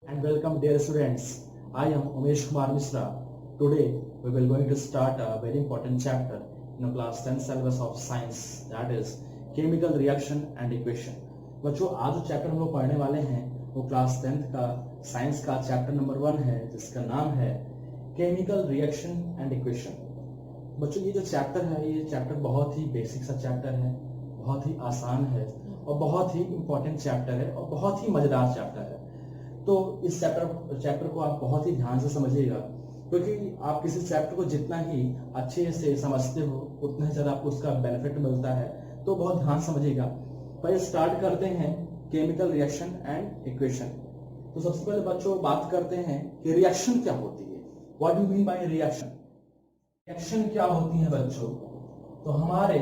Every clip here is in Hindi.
and welcome dear students. I am Umesh Kumar Misra. Today we will going to start a very important chapter in class 10 syllabus of science, that is chemical reaction and equation. बच्चों आज जो चैप्टर हम लोग पढ़ने वाले हैं वो क्लास 10th का साइंस का चैप्टर नंबर 1 है जिसका नाम है केमिकल रिएक्शन एंड इक्वेशन। बच्चों ये जो चैप्टर है ये चैप्टर बहुत ही बेसिक सा चैप्टर है, बहुत ही आसान है और बहुत ही इंपॉर्टेंट चैप्टर है और बहुत ही मजेदार चैप्टर है। तो इस चैप्टर को आप बहुत ही ध्यान से समझिएगा, क्योंकि आप किसी चैप्टर को जितना ही अच्छे से समझते हो उतना ही ज्यादा आपको उसका बेनिफिट मिलता है। तो बहुत ध्यान समझिएगा। पहले स्टार्ट करते हैं केमिकल रिएक्शन एंड इक्वेशन। तो सबसे पहले बच्चों बात करते हैं कि रिएक्शन क्या होती है। What do you mean by reaction? Reaction क्या होती है बच्चों? तो हमारे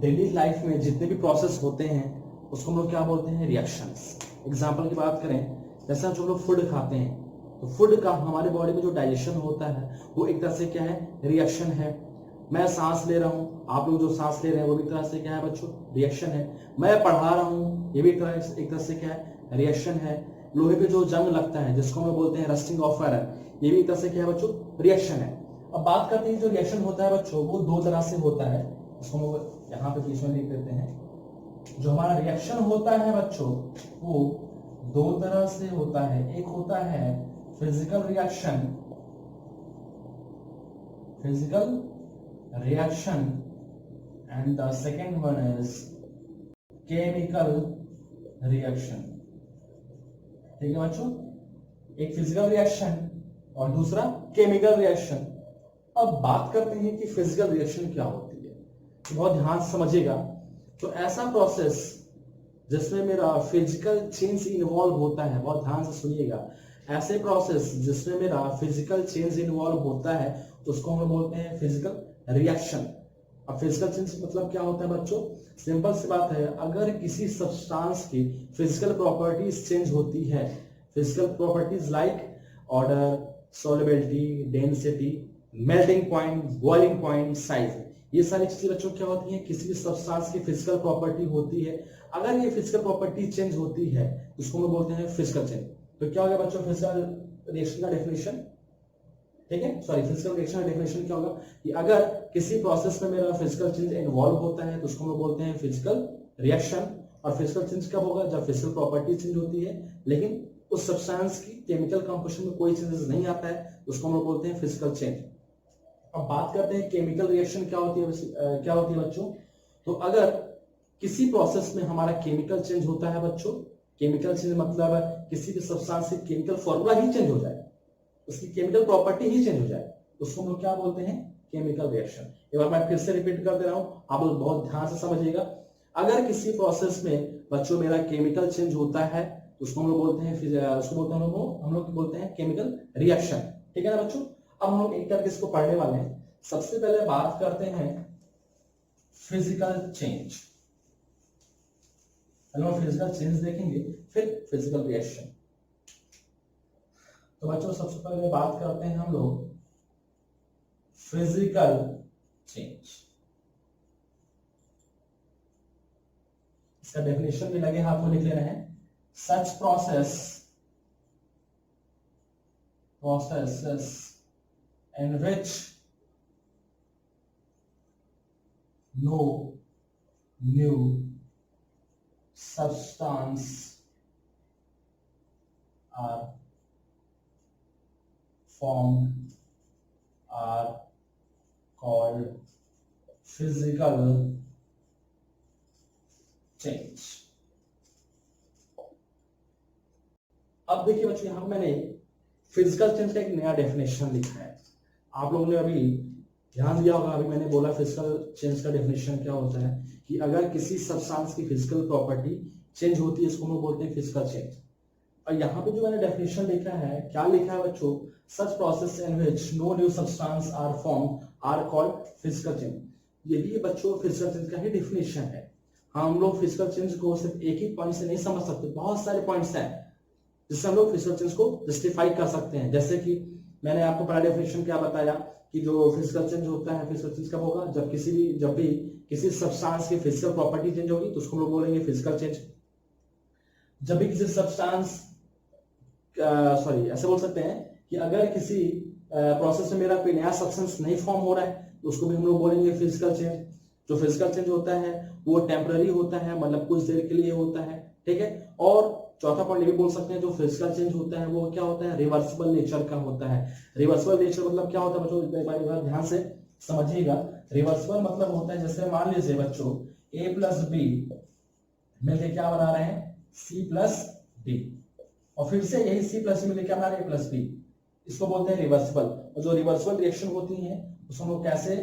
डेली लाइफ में जितने भी प्रोसेस होते हैं उसको हम लोग क्या बोलते हैं? रिएक्शंस। एग्जांपल की बात करें, जैसे जो लोग फूड खाते हैं तो फूड का हमारे बॉडी में जो डाइजेशन होता है वो एक तरह से क्या है? रिएक्शन है। मैं सांस ले रहा हूँ, आप लोग जो सांस ले रहे हैं वो भी एक तरह से क्या है बच्चों? रिएक्शन है। मैं पढ़ा रहा हूँ, ये भी एक तरह से क्या है? रिएक्शन है। लोहे पे जो जंग लगता है जिसको हम बोलते हैं रस्टिंग ऑफ आयरन, ये भी एक तरह से क्या है बच्चों? रिएक्शन है। अब बात करते हैं जो रिएक्शन होता है बच्चों वो दो तरह से होता है, उसको हम यहाँ पे बीच में लिख देते हैं। जो हमारा रिएक्शन होता है बच्चों वो दो तरह से होता है। एक होता है physical reaction, and the second one is chemical reaction. ठीक है बच्चों, एक फिजिकल रिएक्शन और दूसरा केमिकल रिएक्शन। अब बात करते हैं कि फिजिकल रिएक्शन क्या होती है, तो बहुत ध्यान से समझिएगा। तो ऐसा प्रोसेस जिसमें मेरा फिजिकल चेंज इन्वॉल्व होता है, बहुत ध्यान से सुनिएगा। ऐसे प्रोसेस जिसमें मेरा फिजिकल चेंज इन्वॉल्व होता है उसको हम बोलते हैं फिजिकल रिएक्शन। अब फिजिकल चेंज मतलब क्या होता है बच्चों? सिंपल सी बात है, अगर किसी सब्सटेंस की फिजिकल प्रॉपर्टीज चेंज होती है, physical properties like order, solubility, density, melting point, boiling point, size, ये सारी चीजें बच्चों क्या होती हैं? किसी भी सब्सटेंस की फिजिकल प्रॉपर्टी होती है। अगर ये फिजिकल प्रॉपर्टी चेंज होती है उसको हम बोलते हैं फिजिकल चेंज। तो क्या हो गया बच्चों फिजिकल रिएक्शन का डेफिनेशन? ठीक है, सॉरी, फिजिकल रिएक्शन का डेफिनेशन क्या होगा कि अगर किसी प्रोसेस में मेरा फिजिकल चेंज इन्वॉल्व होता है तो उसको हम बोलते हैं फिजिकल रिएक्शन। और फिजिकल चेंज कब होगा? जब फिजिकल प्रॉपर्टी चेंज होती है लेकिन उस सब्सटेंस की केमिकल कंपोजिशन में कोई चेंजेस नहीं आता है, उसको हम बोलते हैं फिजिकल चेंज। अब बात करते हैं केमिकल रिएक्शन क्या होती है बच्चों? तो अगर किसी प्रोसेस में हमारा केमिकल चेंज होता है बच्चों, केमिकल चेंज मतलब किसी भी सब्सटेंस से केमिकल फॉर्मूला ही चेंज हो जाए, उसकी केमिकल प्रॉपर्टी ही चेंज हो जाए, उसको हम लोग क्या बोलते हैं? Chemical reaction. एक बार मैं फिर से रिपीट कर दे रहा हूं, आप लोग बहुत ध्यान से समझिएगा। अगर किसी प्रोसेस में बच्चों मेरा केमिकल चेंज होता है तो उसको हम लोग बोलते हैं, उसको बोलते हैं हम लोग बोलते हैं केमिकल रिएक्शन। ठीक है ना बच्चों? अब हम एक करके इसको पढ़ने वाले हैं। सबसे पहले बात करते हैं फिजिकल चेंज। फिजिकल चेंज देखेंगे फिर फिजिकल रिएक्शन। तो बच्चों सबसे पहले बात करते हैं हम लोग फिजिकल चेंज। इसका डेफिनेशन भी लगे हाथ में लिख ले रहे हैं। सच processes in which no new substance are formed are called physical change। अब देखिए बच्चों, यहां मैंने फिजिकल चेंज का एक नया डेफिनेशन लिखा है। आप लोगों ने अभी ध्यान दिया होगा, अभी मैंने बोला फिजिकल चेंज का डेफिनेशन क्या होता है कि अगर किसी सब्सटेंस की फिजिकल प्रॉपर्टी चेंज होती है इसको हम बोलते हैं फिजिकल चेंज। और यहाँ पे जो मैंने डेफिनेशन लिखा है, क्या लिखा है बच्चों? Such process in which no new substance are formed are called physical change. ये भी बच्चों फिजिकल चेंज का ही डेफिनेशन है। हम लोग फिजिकल चेंज को सिर्फ एक ही पॉइंट से नहीं समझ सकते, बहुत सारे पॉइंट्स हैं जिससे हम लोग फिजिकल चेंज को जस्टिफाई कर सकते हैं। जैसे कि मैंने आपको पहला डेफिनेशन क्या बताया कि जो फिजिकल चेंज होता है, फिजिकल चेंज कब होगा? जब भी किसी सब्सटेंस की फिजिकल प्रॉपर्टी चेंज होगी तो उसको हम लोग बोलेंगे फिजिकल चेंज। जब भी किसी सब्सटेंस सॉरी ऐसे बोल सकते हैं कि अगर किसी प्रोसेस में मेरा कोई नया सब्सटेंस नहीं फॉर्म हो रहा है तो उसको भी हम लोग बोलेंगे फिजिकल चेंज। जो फिजिकल चेंज होता है वो टेम्पररी होता है, मतलब कुछ देर के लिए होता है, ठीक है। और चौथा पॉइंट ये भी बोल सकते हैं जो फिजिकल चेंज होता है वो क्या होता है, रिवर्सिबल नेचर का होता है। रिवर्सिबल नेचर मतलब क्या होता है बच्चों, एक बार ध्यान से समझिएगा। रिवर्सिबल मतलब होता है जैसे मान लीजिए बच्चों a प्लस बी मिलकर क्या बना रहे हैं, c प्लस डी, और फिर से यही c प्लस मिलकर क्या बना रहे हैं, a प्लस बी। इसको बोलते हैं रिवर्सिबल। और जो रिवर्सिबल रिएक्शन होती है उसको हम लोग कैसे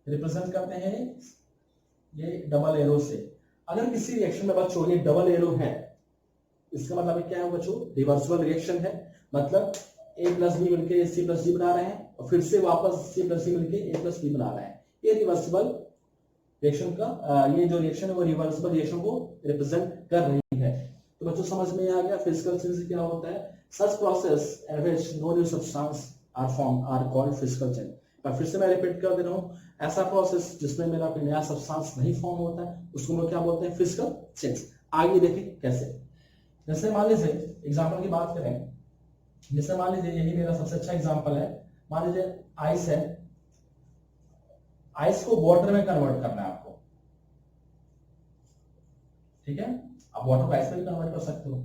रिप्रेजेंट करते हैं, ये डबल एरो से। अगर किसी रिएक्शन में बच्चों ये डबल एरो है, इसका मतलब क्या है बच्चों, रिवर्सिबल रिएक्शन है। मतलब a प्लस बी मिलकर c प्लस डी बना रहे हैं और फिर से वापस c प्लस डी मिलकर a प्लस बी बना रहे हैं। ये रिवर्सिबल रिएक्शन का ये जो रिएक्शन है वो रिवर्सिबल रिएक्शन को रिप्रेजेंट कर रही है। तो बच्चों समझ में आ गया फिजिकल चेंज क्या होता है। Such process in which no new substance are form are called physical change. फिर से मैं रिपीट कर दे रहा हूँ, ऐसा प्रोसेस जिसमें मेरा कोई नया सब्सटेंस नहीं फॉर्म होता है उसको हम लोग क्या बोलते हैं, फिजिकल चेंज। आगे देखें कैसे। जैसे मान लीजिए एग्जाम्पल की बात करें, जैसे मान लीजिए यही मेरा सबसे अच्छा एग्जाम्पल है। मान लीजिए आइस है, आइस को वाटर में कन्वर्ट करना है आपको, ठीक है। आप वाटर को आइस में भी कन्वर्ट कर सकते हो।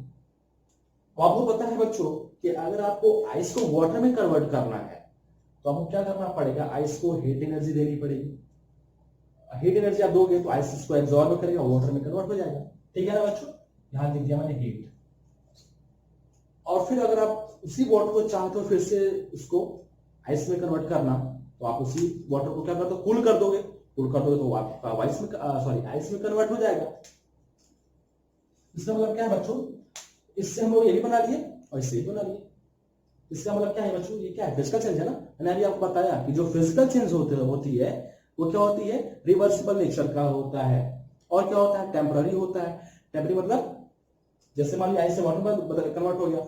तो आपको पता है बच्चों कि अगर आपको आइस को वाटर में कन्वर्ट करना है तो आपको क्या करना पड़ेगा, आइस को हीट एनर्जी देनी पड़ेगी। हीट एनर्जी आप दोगे तो आइस इसको एब्जॉर्ब करेगा, वाटर में कन्वर्ट हो जाएगा, ठीक है ना बच्चों। यहां लिख दिया मैंने हीट। और फिर अगर आप उसी वाटर को चाहते हो फिर से उसको आइस में कन्वर्ट करना, तो आप उसी वाटर को क्या कर दो, कूल कर दोगे। कूल कर दोगे तो आपका आइस में आइस में कन्वर्ट हो जाएगा। इसका मतलब क्या है बच्चों, इससे हम लोग ये भी बना लिए और इससे भी बना लिए। इसका मतलब क्या है बच्चों, ये क्या है, फिजिकल चेंज है ना। मैंने अभी आपको बताया कि जो फिजिकल चेंज होती है वो क्या होती है, रिवर्सिबल नेचर का होता है। और क्या होता है, टेम्पररी होता है। टेम्पररी मतलब जैसे मान लीजिए आइस से वाटर में कन्वर्ट हो गया,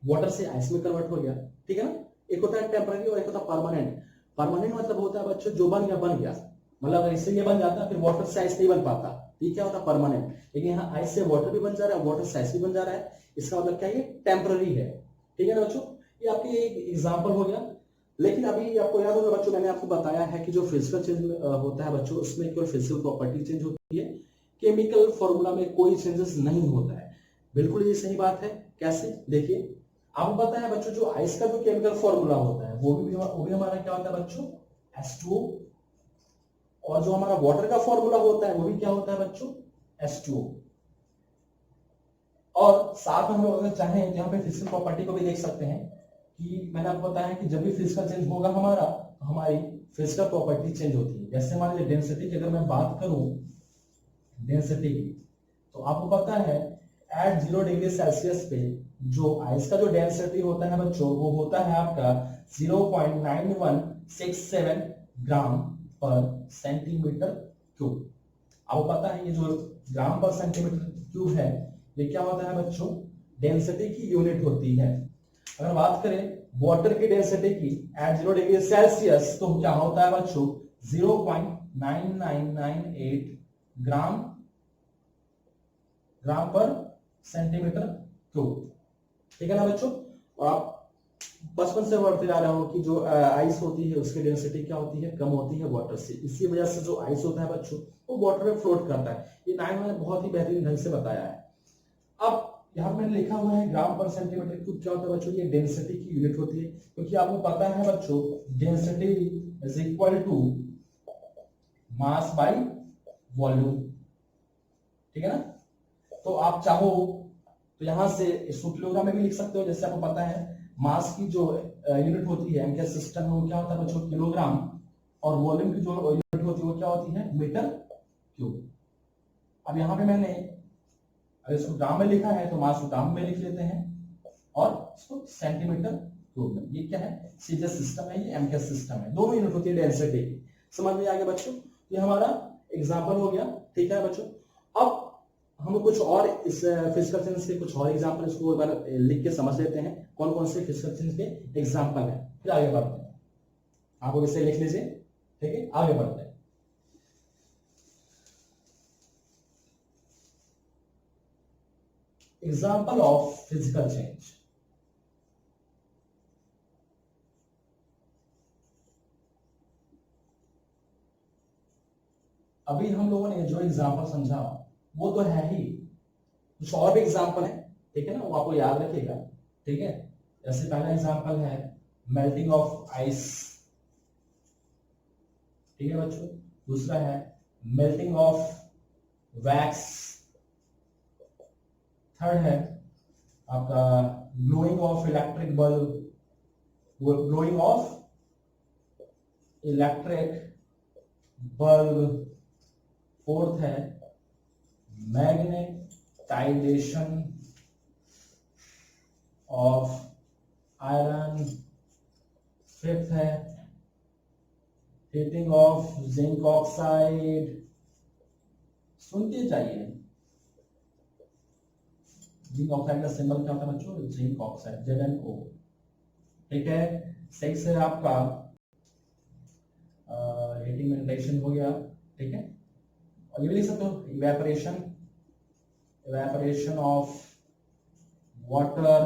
वाटर से आइस में कन्वर्ट हो गया, ठीक है ना। एक होता है टेम्पररी और एक होता है परमानेंट। परमानेंट मतलब होता है बच्चों जो बन गया, मतलब अगर इससे ये बन जाता फिर वाटर से आइस नहीं बन पाता, ठीक क्या होता है, परमानेंट। लेकिन यहाँ आइस से वाटर भी बन जा रहा है, वाटर से आइस भी बन जा रहा है, इसका मतलब क्या है, ये टेम्पररी है, ठीक है ना बच्चों। ये आपके एक एग्जाम्पल हो गया। लेकिन अभी आपको याद होगा बच्चों, मैंने आपको बताया है कि जो फिजिकल चेंज होता है बच्चों, उसमें केवल फिजिकल प्रॉपर्टी चेंज होती है, केमिकल फॉर्मूला में कोई चेंजेस नहीं होता है। बिल्कुल ये सही बात है। कैसे, देखिए आपको पता है बच्चों जो आइस का जो केमिकल फॉर्मूला होता है वो भी हमारा क्या होता है बच्चों, H2O। और जो हमारा वाटर का फॉर्मूला होता है वो भी क्या होता है बच्चों, H2O। और साथ में हम लोग अगर चाहें तो यहाँ पे फिजिकल प्रॉपर्टी को भी देख सकते हैं कि मैंने आपको बताया कि जब भी फिजिकल चेंज होगा हमारा तो हमारी फिजिकल प्रॉपर्टी चेंज होती है। जैसे मान लीजिए डेंसिटी की अगर मैं बात करूं, डेंसिटी की, तो आपको पता है एट 0 डिग्री सेल्सियस पे जो आइस का जो डेंसिटी होता है बच्चों वो होता है आपका 0.9167 ग्राम पर सेंटीमीटर क्यूब। आपको पता है ये जो ग्राम पर सेंटीमीटर क्यूब है ये क्या होता है बच्चों, डेंसिटी की यूनिट होती है। अगर बात करें वाटर की डेंसिटी की एट 0 डिग्री सेल्सियस तो क्या होता है बच्चों, 0.9998 ग्राम पर सेंटीमीटर क्यूब, ठीक है ना बच्चों। और आप बचपन से बढ़ते जा रहे हो कि जो आइस होती है उसकी डेंसिटी क्या होती है, कम होती है वाटर से। इसी वजह से जो आइस होता है बच्चों वो वाटर में फ्लोट करता है। ये नाइन मैंने बहुत ही बेहतरीन ढंग से बताया है। अब यहाँ पे मैंने लिखा हुआ है ग्राम पर सेंटीमीटर क्यूब क्या होता है बच्चों, ये डेंसिटी की यूनिट होती है। क्योंकि आपको पता है बच्चों density is equal to mass by volume, ठीक है ना। तो आप चाहो तो यहां से इसको किलोग्राम में भी लिख सकते हो। जैसे आपको पता है मास की जो यूनिट होती है एमके सिस्टम में वो क्या होता है बच्चों, किलोग्राम, और वॉल्यूम की जो यूनिट होती है वो क्या होती है, मीटर क्यूब। अब यहाँ पे मैंने अगर इसको ग्राम में लिखा है तो मास को ग्राम में लिख लेते हैं और इसको सेंटीमीटर क्यूब में। ये क्या है, सीधे सिस्टम है, ये एमके सिस्टम है, दोनों यूनिट होती है डेंसिटी की। समझ में आ गया बच्चों, ये हमारा एग्जाम्पल हो गया, ठीक है बच्चों। अब हम कुछ और इस फिजिकल चेंज के कुछ और एग्जांपल इसको एक बार लिख के समझ लेते हैं कौन कौन से फिजिकल चेंज के एग्जांपल हैं, फिर आगे बढ़ते हैं। आप लोग इसे लिख लीजिए, ठीक है, आगे बढ़ते हैं। Example of physical change. अभी हम लोगों ने जो एग्जांपल समझा वो तो है ही, कुछ और भी एग्जांपल है, ठीक है ना, वो आपको याद रखिएगा, ठीक है। जैसे पहला एग्जांपल है मेल्टिंग ऑफ आइस, ठीक है बच्चों। दूसरा है मेल्टिंग ऑफ वैक्स। थर्ड है आपका glowing of electric bulb, glowing of electric bulb. Fourth है मैग्नेटाइजेशन ऑफ आयरन। फिफ्थ है हीटिंग ऑफ जिंक ऑक्साइड। सुनते जाइए, जिंक ऑक्साइड का सिंबल क्या होता है बच्चों? जिंक ऑक्साइड, ZnO, ठीक है। सिक्स है आपका हीटिंग मैग्नेटाइजेशन हो गया, ठीक है। और ये भी लिख सकते हो evaporation, evaporation of water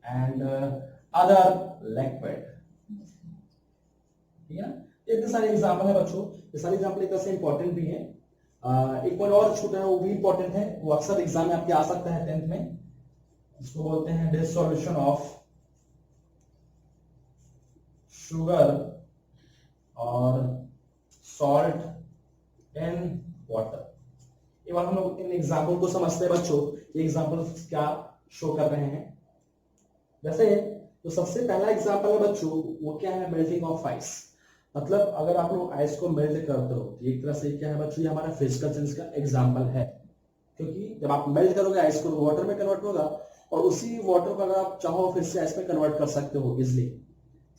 and other liquid, ठीक है ना। इतने सारे एग्जांपल है बच्चों, ये सारे एग्जांपल एक तरह से इंपॉर्टेंट भी है। एक पॉइंट और छूटा है, वो भी इंपॉर्टेंट है, वो अक्सर एग्जाम में आपके आ सकता है 10th में। इसको बोलते हैं डिसॉल्यूशन ऑफ शुगर और सॉल्ट इन वाटर। एक बार हम लोग इन एग्जाम्पल को समझते हैं बच्चों, ये एग्जाम्पल क्या शो कर रहे हैं। वैसे तो सबसे पहला एग्जाम्पल है बच्चों, वो क्या है? Melting of ice. मतलब अगर आप लोग आइस को मेल्ट करते हो तो एक तरह से क्या है बच्चों, ये हमारा फिजिकल सेंस का एग्जाम्पल है, क्योंकि जब आप मेल्ट करोगे आइस को, वाटर में कन्वर्ट होगा, और उसी वाटर को अगर आप चाहो फिर से आइस में कन्वर्ट कर सकते हो इजिली।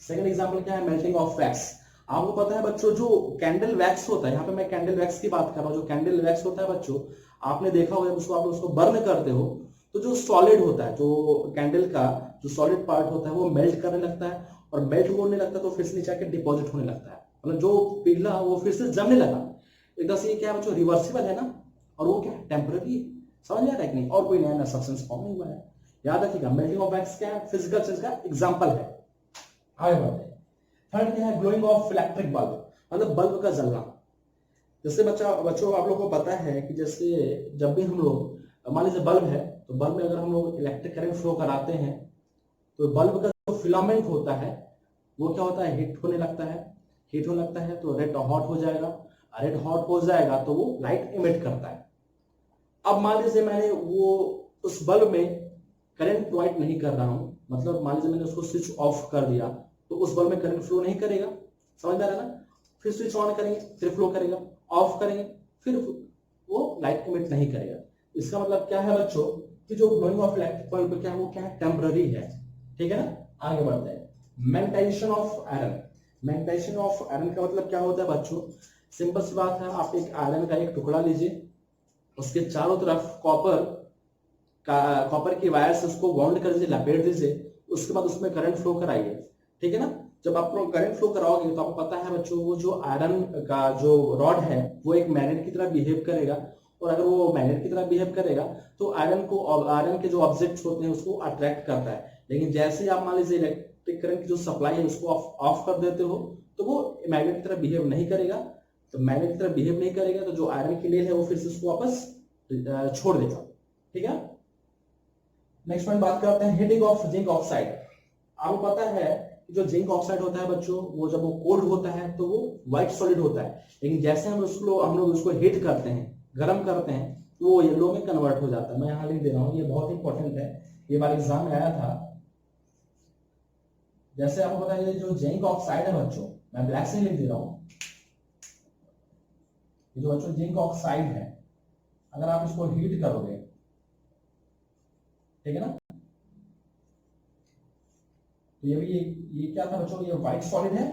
सेकंड एग्जाम्पल क्या है? Melting of wax. आपको पता है बच्चों, जो कैंडल वैक्स होता है, यहाँ पे मैं कैंडल वैक्स की बात कर रहा हूँ, जो कैंडल वैक्स होता है बच्चों, आपने देखा होगा उसको, आप उसको बर्न करते हो तो जो सॉलिड होता है, जो कैंडल का जो सॉलिड पार्ट होता है वो मेल्ट करने लगता है, और मेल्ट होने लगता है तो फिर से नीचे आके डिपॉजिट होने लगता है, मतलब जो पिघला वो फिर से जमने लगा। एक तरह से ये क्या है बच्चों? रिवर्सिबल है ना, और वो क्या है? टेम्पररी। समझ में आ रहा है कि नहीं? और कोई नया सब्सटेंस फॉर्म नहीं हुआ है। याद रखिएगा, मेल्टिंग ऑफ वैक्स क्या है? फिजिकल सेंस का एग्जांपल है। आगे बढ़ते हैं। थर्ड क्या है? ग्लोइंग ऑफ इलेक्ट्रिक बल्ब, मतलब बल्ब का जलना। जैसे बच्चों आप लोगों को पता है कि जैसे जब भी हम लोग, मान लीजिए बल्ब है, तो बल्ब में अगर हम लोग इलेक्ट्रिक करंट फ्लो कराते हैं तो बल्ब का जो फिलामेंट होता है वो क्या होता है? हीट होने लगता है। हीट होने लगता है तो रेड हॉट हो जाएगा, रेड हॉट हो जाएगा तो वो लाइट इमिट करता है। अब मान लीजिए मैंने वो उस बल्ब में करंट प्रोवाइड नहीं कर रहा हूं, मतलब मान लीजिए मैंने उसको स्विच ऑफ कर दिया तो उस बल्ब में करंट फ्लो नहीं करेगा। समझ में आ रहा है ना? फिर स्विच ऑन करेंगे फिर फ्लो करेगा, ऑफ करेंगे फिर वो लाइट इमिट नहीं करेगा। इसका मतलब क्या है बच्चों, कि जो ग्लोइंग ऑफ इलेक्ट्रिक बल्ब क्या है, वो क्या है? टेम्पररी है, ठीक है ना। आगे बढ़ते हैं। Magnetization of iron. Magnetization of iron का मतलब क्या होता है बच्चों? सिंपल सी बात है, आप एक आयरन का एक टुकड़ा लीजिए, उसके चारों तरफ कॉपर की वायर से उसको बाउंड कर दीजिए, लपेट दीजिए, उसके बाद उसमें करंट फ्लो कराइए, ठीक है ना। जब आप करंट फ्लो कराओगे तो आपको पता है बच्चों, वो जो आयरन का जो रॉड है वो एक मैग्नेट की तरह बिहेव करेगा, और अगर वो मैग्नेट की तरह बिहेव करेगा तो आयरन के जो ऑब्जेक्ट्स होते हैं उसको अट्रैक्ट करता है। लेकिन जैसे ही आप मान लीजिए इलेक्ट्रिक करंट की जो सप्लाई है उसको ऑफ कर देते हो तो वो मैग्नेट की तरह बिहेव नहीं करेगा। तो मैग्नेट की तरह बिहेव नहीं करेगा तो जो आयरन की नेल है वो फिर से उसको वापस छोड़ देगा, ठीक है। नेक्स्ट पॉइंट बात करते हैं हीटिंग ऑफ जिंक ऑक्साइड। आपको पता है कि जो जिंक ऑक्साइड होता है बच्चों, वो जब वो कोल्ड होता है तो वो व्हाइट सॉलिड होता है, लेकिन जैसे हम लोग उसको हीट करते हैं, गर्म करते हैं, तो वो येलो में कन्वर्ट हो जाता है। मैं यहाँ लिख दे रहा हूँ, ये बहुत इंपॉर्टेंट है, ये बार एग्जाम में आया था। जैसे आपको पता है जो जिंक ऑक्साइड है बच्चों, मैं ब्लैक से लिख दे रहा हूँ, ये जो बच्चों जिंक ऑक्साइड है, अगर आप इसको हीट करोगे, ठीक है ना, तो ये क्या था बच्चों? ये व्हाइट सॉलिड है,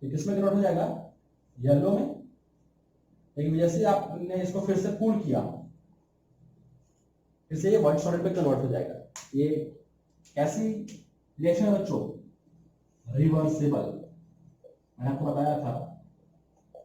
ये किसमें कन्वर्ट हो जाएगा? येलो में। लेकिन जैसे आपने इसको फिर से कूल किया, फिर से ये व्हाइट सॉलिड में कन्वर्ट हो जाएगा। ये कैसी रिएक्शन है बच्चों? रिवर्सिबल। मैंने आपको बताया था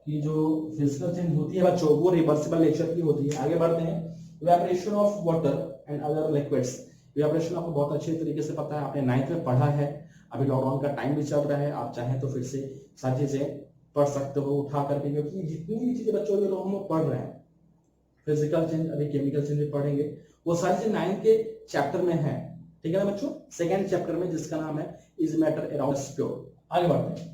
कि जो फिजिकल चेंज होती है बच्चों वो रिवर्सिबल नेचर की होती है। आगे बढ़ते हैं। Evaporation of water and other liquids. Evaporation आपको बहुत अच्छे तरीके से पता है, आपने 9th में पढ़ा है। अभी लॉकडाउन का टाइम भी चल रहा है, आप चाहें तो फिर से सारी चीजें पढ़ सकते हो उठा करके, क्योंकि जितनी भी चीजें बच्चों ये लोग हम लोग पढ़ रहे हैं, फिजिकल चेंज, अभी केमिकल चेंज भी पढ़ेंगे, वो सारी चीज 9 के चैप्टर में है, ठीक है ना बच्चों, सेकेंड चैप्टर में, जिसका नाम है इज मैटर अराउंड प्योर। आगे बढ़ते हैं।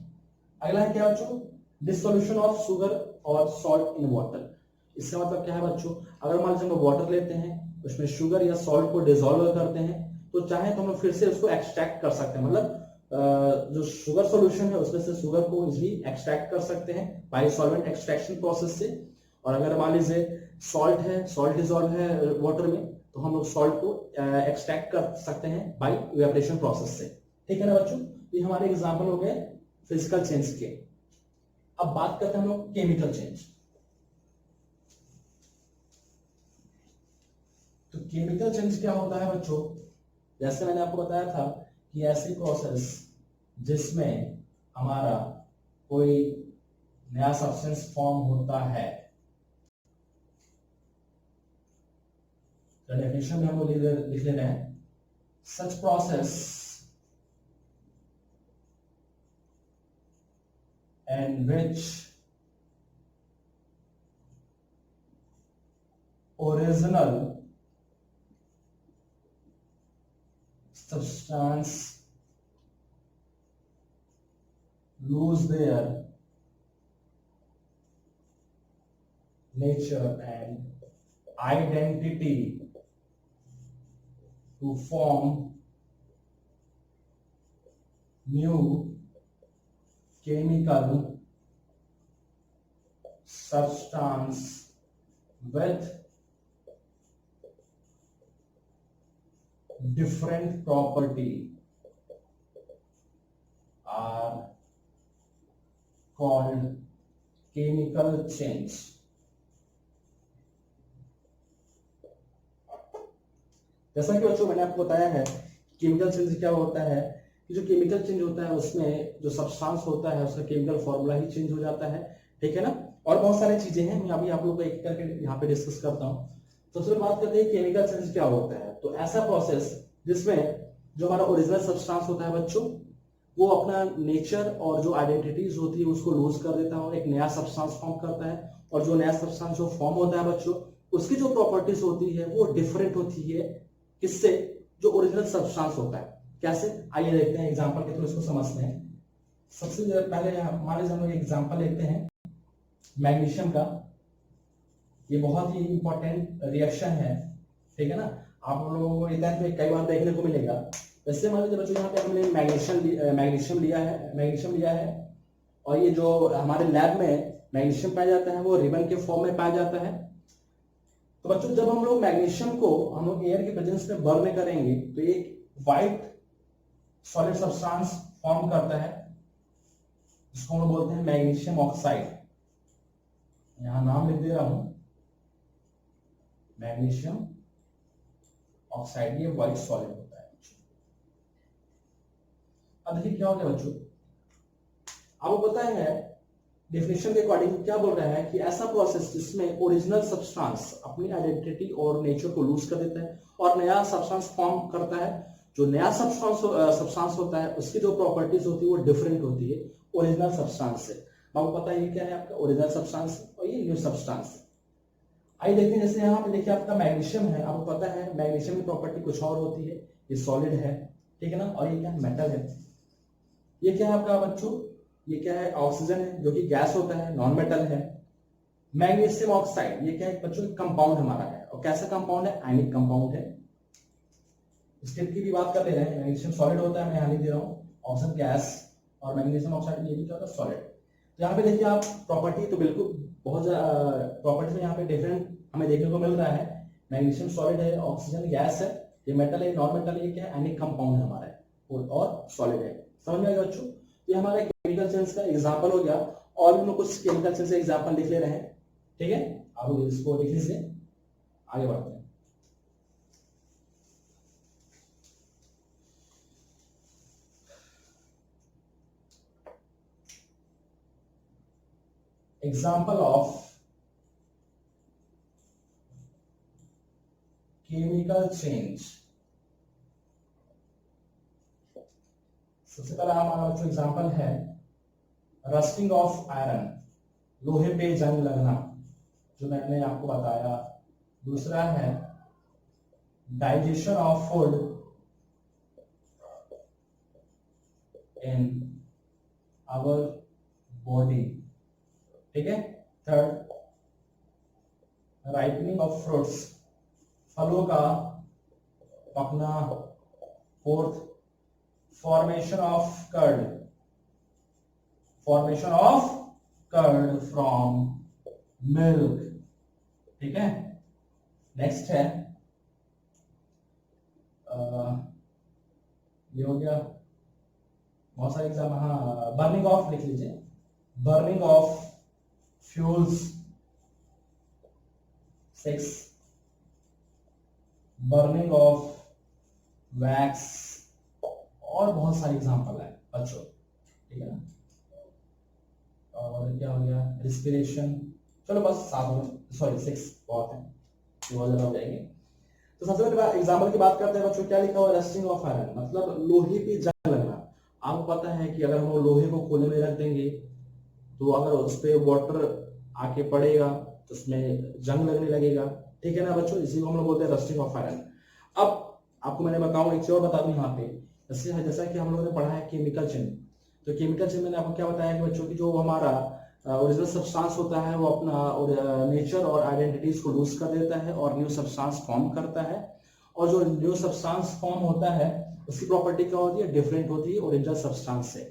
अगला है क्या बच्चों, डिसोल्यूशन ऑफ शुगर और सॉल्ट इन वाटर। इसका मतलब क्या है बच्चों, अगर मान लीजिए हम वाटर लेते हैं, उसमें शुगर या सॉल्ट को डिसॉल्व करते हैं, तो चाहे तो हम फिर से उसको एक्सट्रैक्ट कर सकते हैं, मतलब जो शुगर सॉल्यूशन है उसमें से शुगर को इजीली एक्सट्रैक्ट कर सकते हैं बाय सॉल्वेंट एक्सट्रैक्शन प्रोसेस से। और अगर मान लीजिए सॉल्ट है, सॉल्ट डिसॉल्व है वाटर में, तो हम लोग सॉल्ट को एक्सट्रैक्ट कर सकते हैं बाय इवेपोरेशन प्रोसेस से, ठीक है ना बच्चों। ये हमारे एग्जांपल हो गए फिजिकल चेंज के। अब बात करते हैं हम लोग केमिकल चेंज। तो केमिकल चेंज क्या होता है बच्चों, जैसे मैंने आपको बताया था कि ऐसी प्रोसेस जिसमें हमारा कोई नया सब्सटेंस फॉर्म होता है, डेफिनेशन में हम लोग लिख ले रहे हैं, सच process in which original substance lose their nature and identity to form new chemical substance with different property are called chemical change। जैसा कि बच्चों मैंने आपको बताया है केमिकल चेंज क्या होता है, कि जो केमिकल चेंज होता है उसमें जो सब्सटेंस होता है उसका केमिकल फॉर्मूला ही चेंज हो जाता है, ठीक है ना। और बहुत सारी चीजें हैं, मैं अभी आप लोगों को एक करके यहाँ पे डिस्कस करता हूँ। सबसे पहले बात करते हैं केमिकल चेंज क्या होता है। तो ऐसा प्रोसेस जिसमें जो हमारा ओरिजिनल सब्सटेंस होता है बच्चों, वो अपना नेचर और जो आइडेंटिटीज होती है उसको लूज कर देता है और एक नया सब्सटेंस फॉर्म करता है। और जो नया सब्सटेंस जो फॉर्म होता है बच्चों, उसकी जो प्रॉपर्टीज होती है वो डिफरेंट होती है किससे, जो ओरिजिनल सब्सटेंस होता है। कैसे, आइए देखते हैं एग्जांपल के थ्रू इसको समझते हैं। सबसे पहले हमारे हम लोग एग्जांपल लेते हैं मैग्नीशियम का। ये बहुत ही इंपॉर्टेंट रिएक्शन है, ठीक है ना। आप लोगों को रिटर्न पे कई बार देखने को मिलेगा। वैसे मान लीजिए बच्चों यहाँ पे हमने मैग्नीशियम लिया है और ये जो हमारे लैब में मैग्नीशियम पाया जाता है वो रिबन के फॉर्म में पाया जाता है। तो बच्चों जब हम लोग मैग्नीशियम को हम लोग एयर के प्रेजेंस में बर्न करेंगे तो ये व्हाइट सॉलिड सब्सटेंस फॉर्म करता है, जिसको हम लोग बोलते हैं मैग्नीशियम ऑक्साइड। यहां नाम लिख दे रहा हूं, मैग्नीशियम ऑक्साइड, ये व्हाइट सॉलिड होता है। अब देखिए क्या हो गया बच्चों, आपको पता है डेफिनेशन के अकॉर्डिंग क्या बोल रहा है कि ऐसा प्रोसेस जिसमें ओरिजिनल सब्सटेंस अपनी आइडेंटिटी और नेचर को लूज कर देता है और नया सब्सटेंस फॉर्म करता है। जो नया सब्सटेंस होता है उसकी जो प्रॉपर्टीज होती है वो डिफरेंट होती है ओरिजिनल सब्सटेंस से। आपको पता है ये क्या है, आपका ओरिजिनल सब्सटेंस और ये न्यू सब्सटेंस। आइए देखते हैं, जैसे यहाँ पे देखिए आपका मैग्नीशियम है, आपको पता है मैग्नीशियम की प्रॉपर्टी कुछ और होती है, ये सॉलिड है, ठीक है ना। और ये क्या है, मेटल है। ये क्या है आपका बच्चों, ये क्या है, ऑक्सीजन है जो कि गैस होता है, नॉन मेटल है। मैग्नीशियम ऑक्साइड ये क्या है बच्चों, कंपाउंड हमारा है। और कैसा कंपाउंड है, आयनिक कंपाउंड है। स्टेट की भी बात कर ले रहे हैं, मैग्नीशियम सॉलिड होता है, मैं यहाँ लिख दे रहा हूँ, ऑक्सीजन गैस और मैग्नीशियम ऑक्साइड ये भी क्या होता है, सॉलिड। तो यहाँ पे देखिए आप प्रॉपर्टी तो बिल्कुल बहुत प्रॉपर्टी में यहाँ पे डिफरेंट हमें देखने को मिल रहा है। मैग्नीशियम सॉलिड है, ऑक्सीजन गैस है, ये मेटल है, नॉन मेटल, ये क्या है, आयनिक कंपाउंड है हमारा है और सॉलिड है। समझ में आएगा बच्चों। ये हमारा केमिकल चेंज का एग्जांपल हो गया। और भी लोग कुछ केमिकल चेंज का एग्जांपल लिख ले रहे हैं, ठीक है, आप इसको लिख लीजिए, आगे बढ़ते हैं। Example of chemical change. सबसे पहला हमारा जो एग्जांपल है रस्टिंग ऑफ आयरन, लोहे पे जंग लगना, जो मैंने आपको बताया। दूसरा है digestion of food in our body, ठीक है। थर्ड, राइपनिंग ऑफ फ्रूट्स, फलों का पकना। Fourth, formation of curd, formation of curd from milk, ठीक है। नेक्स्ट है ये हो गया बहुत सारे एग्जाम। हाँ, बर्निंग ऑफ लिख लीजिए, burning of fuels. 6, burning of wax, और बहुत सारे एग्जाम्पल है बच्चों, ठीक है ना। और क्या हो गया, रिस्पिरेशन। चलो बस 6 बहुत है, बहुत ज्यादा हो जाएंगे। तो सबसे पहले एग्जाम्पल की बात करते हैं बच्चों। क्या लिखा हुआ है, रस्टिंग ऑफ आयरन, मतलब लोहे पे जंग लगना। आपको पता है कि अगर हम लोहे को कोयले में रख देंगे तो अगर उस पर वाटर आके पड़ेगा तो उसमें जंग लगने लगेगा, ठीक है ना बच्चों। इसी को हम लोग बोलते हैं रस्टिंग ऑफ आयरन। अब आपको मैंने बताऊं, एक चीज और बता दूं यहाँ पे, जैसा कि हम लोगों ने पढ़ा है केमिकल चेन। तो केमिकल चेन मैंने आपको क्या बताया कि बच्चों की जो हमारा ओरिजिनल सब्सटेंस होता है वो अपना नेचर और आइडेंटिटीज को लूज कर देता है और न्यू सब्सटेंस फॉर्म करता है। और जो न्यू सब्सटेंस फॉर्म होता है उसकी प्रॉपर्टी क्या होती है, डिफरेंट होती है ओरिजिनल सब्सटेंस से।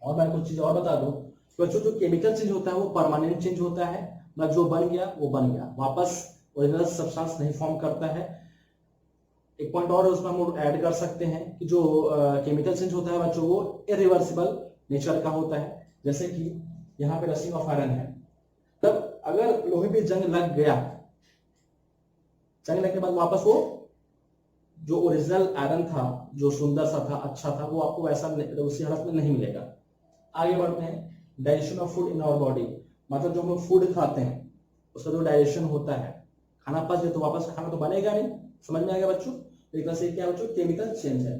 और मैं कुछ चीज और बता दूं, बच्चों जो केमिकल चेंज होता है वो परमानेंट चेंज होता है, मतलब जो बन गया वो बन गया, वापस ओरिजिनल सब्सटेंस नहीं फॉर्म करता है। एक पॉइंट और उसमें हम ऐड कर सकते हैं कि जो केमिकल चेंज होता है बच्चों वो इरिवर्सिबल नेचर का होता है। जैसे कि यहाँ पे रस्टिंग ऑफ आयरन है, तब अगर लोहे पे जंग लग गया, जंग लगने के बाद वापस वो जो ओरिजिनल आयरन था, जो सुंदर सा था, अच्छा था, वो आपको वैसा उसी हालत में नहीं मिलेगा। आगे बढ़ते हैं, digestion of food in our body, मतलब जो हम लोग फूड खाते हैं उसका जो डाइजेशन होता है, खाना पच जाए तो वापस खाना तो बनेगा नहीं। समझ में आ गया बच्चों। एक तरह से क्या बच्चों, केमिकल चेंज है।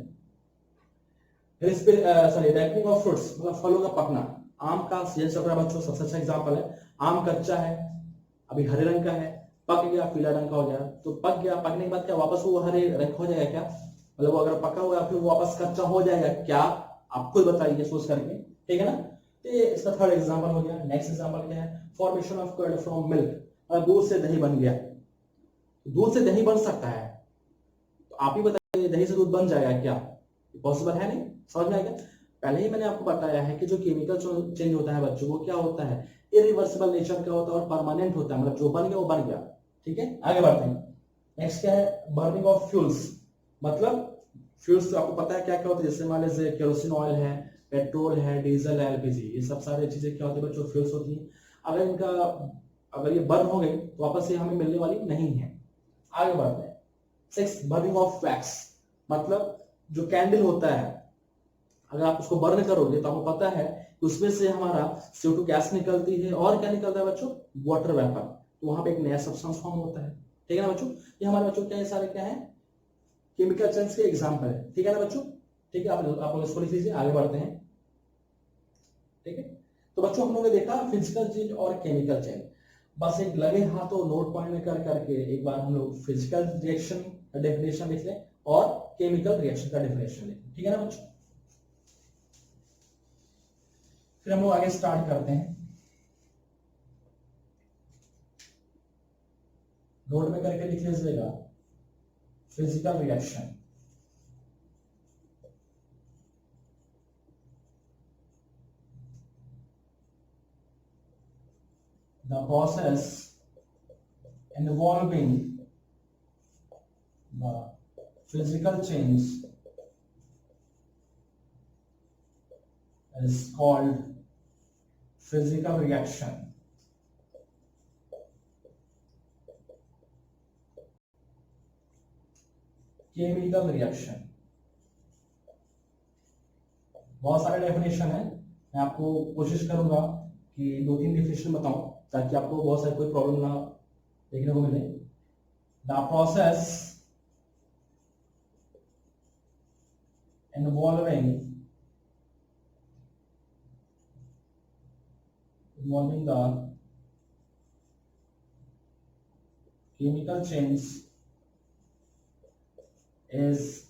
राइपनिंग ऑफ फ्रूट्स, मतलब फलों का पकना। आम का सीजन चल रहा है बच्चों, सबसे अच्छा एग्जांपल है। आम कच्चा है, अभी हरे रंग का है, पक गया पीला रंग का हो गया, तो पक गया, पकने के बाद क्या वापस वो हरे रंग हो जाएगा क्या, मतलब वो अगर पका हुआ है फिर वो वापस कच्चा हो जाएगा क्या, आप खुद बताइए सोच करके, ठीक है ना। तो ये इसका थर्ड एग्जांपल हो गया। नेक्स्ट एग्जांपल क्या है, formation of curd from milk, अगर दूध से दही बन गया, दूध से दही बन सकता है, तो आप ही बताइए दही से दूध बन जाएगा क्या, पॉसिबल है नहीं। समझ में आ गया। पहले ही मैंने आपको बताया है कि जो केमिकल चेंज होता है बच्चों, वो क्या होता है, इरिवर्सिबल नेचर का होता है और परमानेंट होता है, मतलब जो बन गया वो बन गया, ठीक है। आगे बढ़ते हैं। नेक्स्ट क्या है, बर्निंग ऑफ फ्यूल्स, मतलब फ्यूल्स आपको पता है क्या क्या होता है, जैसे मान लीजिए केरोसिन ऑयल है, पेट्रोल है, डीजल है, एलपीजी, ये सब सारी चीजें क्या होती है बच्चों, फ्यूल्स होती है। अगर ये बर्न हो गई तो वापस ये हमें मिलने वाली नहीं है। आगे बढ़ते हैं। 6, बर्निंग ऑफ वैक्स, मतलब जो कैंडल होता है, अगर आप उसको बर्न करोगे तो आपको पता है कि उसमें से हमारा CO2 गैस निकलती है और क्या निकलता है बच्चों, वाटर वेपर, तो वहां पे एक नया सब्सटेंस फॉर्म होता है, ठीक है ना बच्चों। ये हमारे बच्चों क्या है, सारे क्या है, केमिकल चेंज के एग्जांपल है, ठीक है ना बच्चों। ठीक है, आप लोग इसको लिख लीजिए। आगे बढ़ते हैं, ठीक है। तो बच्चों हम लोगों ने देखा फिजिकल चेंज और केमिकल चेंज, बस एक लगे हाथों नोट पॉइंट में कर करके एक बार हम लोग फिजिकल रिएक्शन का डेफिनेशन लिख लें और केमिकल रिएक्शन का डेफिनेशन लिख लें, ठीक है ना बच्चों। फिर हम लोग आगे स्टार्ट करते हैं। नोट में करके लिख लीजिएगा, physical reaction, the process involving the physical change is called physical reaction. Chemical reaction, बहुत सारे डेफिनेशन है, मैं आपको कोशिश करूंगा कि 2-3 डेफिनेशन बताऊं ताकि आपको बहुत सारी कोई प्रॉब्लम ना देखने को मिले। The process involving involving the chemical change is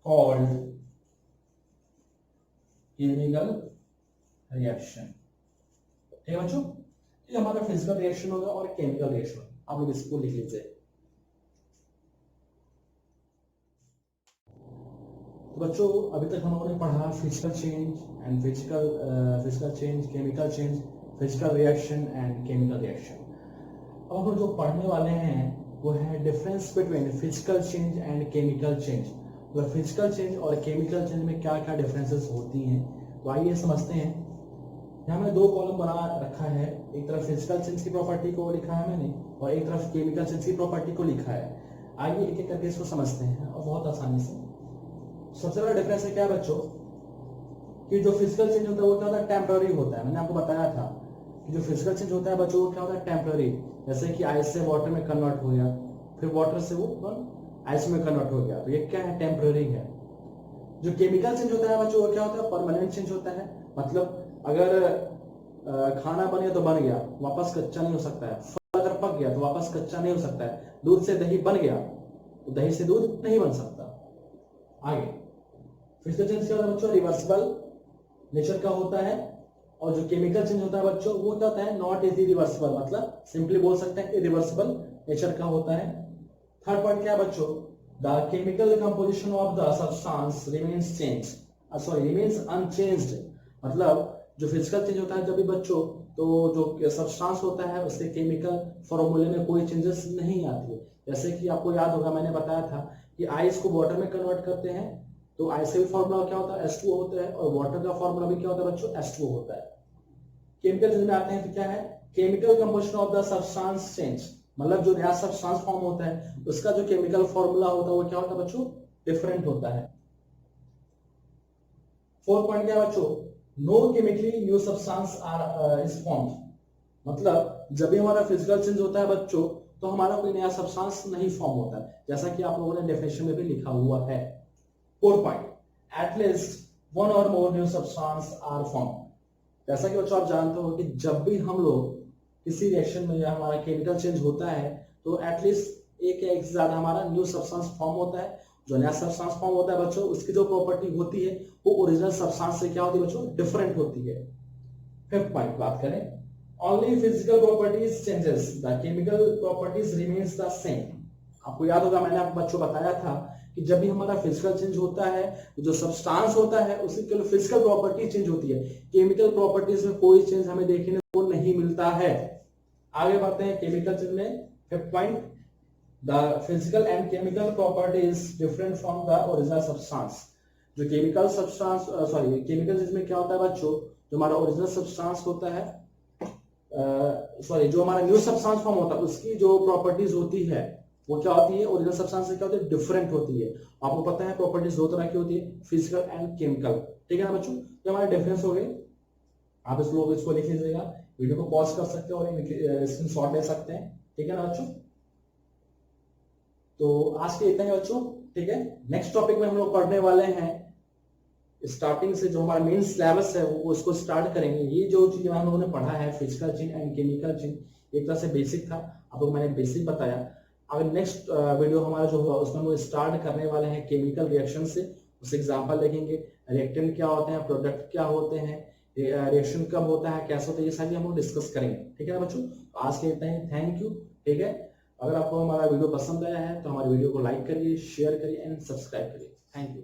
called chemical reaction। ठीक है बच्चों, ये हमारा फिजिकल रिएक्शन होगा और केमिकल रिएक्शन, आप लोग इसको लिख लीजिए। तो बच्चों अभी तक हम लोगों ने पढ़ा physical change and physical change, chemical change, physical reaction and chemical reaction. अब हम लोग जो पढ़ने वाले हैं वो है difference between physical change and chemical change. मतलब फिजिकल चेंज और केमिकल चेंज में क्या क्या डिफरेंसेस होती हैं, तो आइए समझते हैं। यहाँ मैंने दो कॉलम बना रखा है, एक तरफ फिजिकल चेंज की प्रॉपर्टी को लिखा है मैंने और एक तरफ केमिकल चेंज की प्रॉपर्टी को लिखा है। आइए एक एक करके इसको समझते हैं और बहुत आसानी से। सबसे बड़ा डिफरेंस है क्या बच्चों, कि जो फिजिकल चेंज होता है वो क्या होता है, टेम्पररी होता है। मैंने आपको बताया था कि जो फिजिकल चेंज होता है बच्चों वो क्या होता है, टेम्पररी। जैसे कि आइस से वाटर में कन्वर्ट हो गया, फिर वाटर से वो आइस में कन्वर्ट हो गया, तो ये क्या है, टेम्पररी है। जो केमिकल चेंज होता है बच्चों वो क्या होता है, परमानेंट चेंज होता है। मतलब अगर खाना बन गया तो बन गया, वापस कच्चा नहीं हो सकता है। फल अगर पक गया तो वापस कच्चा नहीं हो सकता है। दूध से दही बन गया तो दही से दूध नहीं बन सकता। आगे फिजिकल चेंज क्या होता है बच्चों, रिवर्सिबल नेचर का होता है। और जो केमिकल चेंज होता है बच्चों वो क्या होता है, नॉट इज रिवर्सिबल, मतलब सिंपली बोल सकते हैं इरिवर्सिबल नेचर का होता है। थर्ड पॉइंट क्या है बच्चों, the chemical composition of the substance remains unchanged. मतलब जो फिजिकल चेंज होता है जब भी बच्चों, तो जो सब्सटेंस होता है उसके केमिकल फॉर्मूले में कोई चेंजेस नहीं आती है। जैसे कि आपको याद होगा मैंने बताया था कि आइस को वाटर में कन्वर्ट करते हैं तो आइस का भी फॉर्मूला क्या होता है, H2O होता है, और वाटर का फॉर्मूला भी क्या होता है बच्चों, H2O होता है। केमिकल चेंज में आते हैं तो क्या है, chemical composition of the substance change. मतलब जो नया सब्सटेंस फॉर्म होता है उसका जो केमिकल फॉर्मूला होता है वो क्या होता है बच्चों, डिफरेंट होता है। फोर्थ पॉइंट क्या है बच्चों, no chemically new substance are is formed. मतलब जब भी हमारा फिजिकल चेंज होता है बच्चों तो हमारा कोई नया सब्सटेंस नहीं फॉर्म होता है, जैसा कि आप लोगों ने डेफिनेशन में भी लिखा हुआ है। फोर्थ पॉइंट, एटलीस्ट वन और more new substance are form. जैसा कि बच्चों आप जानते हो कि जब भी हम लोग किसी रिएक्शन में या हमारा केमिकल चेंज होता है तो एटलीस्ट एक या एक से ज्यादा हमारा न्यू सब्सटेंस फॉर्म होता है। जो नया सब्सटेंस फॉर्म होता है बच्चों उसकी जो प्रॉपर्टी होती है वो ओरिजिनल सब्सटेंस से क्या होती है बच्चों, डिफरेंट होती है। फिफ्थ पॉइंट बात करें, only physical properties changes, the chemical properties remains the same. आपको याद होगा मैंने आपको बच्चों बताया था कि जब भी हमारा फिजिकल चेंज होता है जो सब्सटेंस होता है उसकी केवल फिजिकल प्रॉपर्टी चेंज होती है, केमिकल प्रॉपर्टीज में कोई चेंज हमें देखने को नहीं मिलता है। आगे बढ़ते हैं केमिकल चेंज में। Fifth point, the physical and chemical properties different from the original substance. जो केमिकल सब्सटेंस केमिकल चेंज में क्या होता है बच्चों, जो हमारा ओरिजिनल सब्सटेंस होता है जो हमारा न्यू सब्सटेंस फॉर्म होता है उसकी जो प्रॉपर्टीज होती है वो क्या होती है, ओरिजिनल सब्सटेंस से क्या होती है, डिफरेंट होती है। आपको पता है प्रॉपर्टीज दो तरह की होती है, फिजिकल एंड केमिकल। ठीक है ना बच्चों, ये हमारे डिफरेंस हो गए। आप इस लोग इसको लिख लीजिएगा, वीडियो को पॉज कर सकते हैं और स्क्रीनशॉट ले सकते हैं। ठीक है ना बच्चों, तो आज के इतना ही बच्चों। ठीक है, नेक्स्ट टॉपिक में हम लोग पढ़ने वाले हैं स्टार्टिंग से जो हमारा मेन सिलेबस है वो उसको स्टार्ट करेंगे। ये जो चीज हम लोगों ने पढ़ा है physical change and chemical change एक तरह से बेसिक था, आप लोग मैंने बेसिक बताया। अगर नेक्स्ट वीडियो हमारा जो होगा उसमें हम लोग स्टार्ट करने वाले हैं केमिकल रिएक्शन से, उस एग्जांपल देखेंगे, रिएक्टेंट क्या होते हैं, प्रोडक्ट क्या होते हैं, रिएक्शन कब होता है, कैसे होता है, ये सारी हम लोग डिस्कस करेंगे। ठीक है ना बच्चों, आज के इतना ही, थैंक यू। ठीक है, अगर आपको हमारा वीडियो पसंद आया है तो हमारे वीडियो को लाइक करिए, शेयर करिए एंड सब्सक्राइब करिए। Thank you.